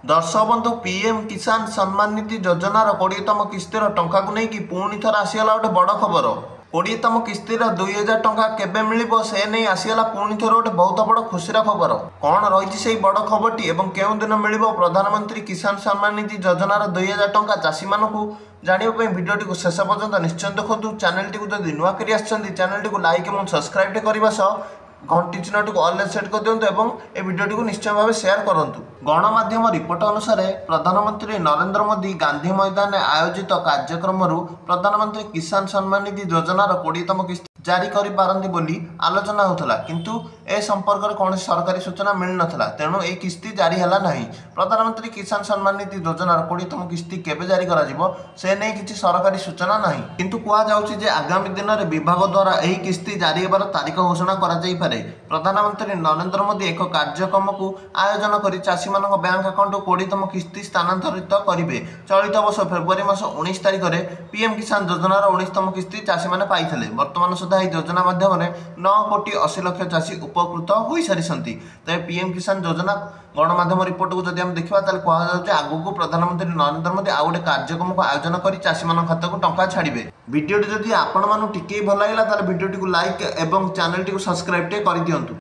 दर्शक बंधु पीएम किसान सम्मान निधि योजनार 20तम किस्तिर टंका को लेकिन पुणी थर आसीगला गोटे बड़ खबर। 20तम किस्तिर 2000 टंका केबे मिलिबो से नहीं आसीगला पुणी थर गोटे बहुत बड़ खुशीर खबर। कौन रही से बड़ खबरटी एवं केउं दिन मिलिबो प्रधानमंत्री किसान सम्मान निधि योजनार 2000 टंका चाषी मानकु जानिबा भिडियोटी को शेष पर्यंत निश्चय देखो। चैनल टी जदि नुआ करी आछंती चैनल टी को लाइक और सब्सक्राइब करबा सह घंटी चिन्हटी को ऑल सेट कर दिंतु एवं ए भिडियोटी को निश्चय भाव शेयर करूँ। गणमाध्यम रिपोर्ट अनुसार प्रधानमंत्री नरेंद्र मोदी गांधी मैदान में आयोजित कार्यक्रम प्रधानमंत्री किसान सम्मान निधि योजनार 20तम किस्ती जारी करि पारंती बोली आलोचना होता, किंतु ए संपर्क में कौन सरकारी सूचना मिल नथिला, तेणु ए किस्ती जारी हैला नहीं। प्रधानमंत्री किसान सम्मान निधि योजनार 20तम किस्ती केबे जारी करा जिवो से नहीं किछि सरकारी सूचना नहीं, किंतु कुआ जाउछि जे आगामी दिन में विभाग द्वारा एही किस्ती जारी हेबार तारीख घोषणा करा जाई पारे। प्रधानमंत्री नरेंद्र मोदी एक कार्यक्रम को आयोजन कर चाषी मान बैंक अकाउंट 20तम किस्ती स्थानांतरित करेंगे। चलित वर्ष फेब्रुआरी मास 19 तारिख में पीएम किसान योजनार 19तम किस्ती चाषी मैंने पाई। वर्तमान सुधा यह योजना माध्यम 9,80,00,000 चाषी उपकृत हो सारी। तेज पीएम किसान योजना गणमाध्यम रिपोर्ट को जब देखा कहुचे आगू प्रधानमंत्री नरेंद्र मोदी आउ गोटे कार्यक्रम को आयोजन कर चाषी मान खाता को टंका छाड़े। भिडियोटी जदि आपण मानू टिके भल लगा भिडियोटी को लाइक और चैनल टी को सब्सक्राइब कर दियंतु।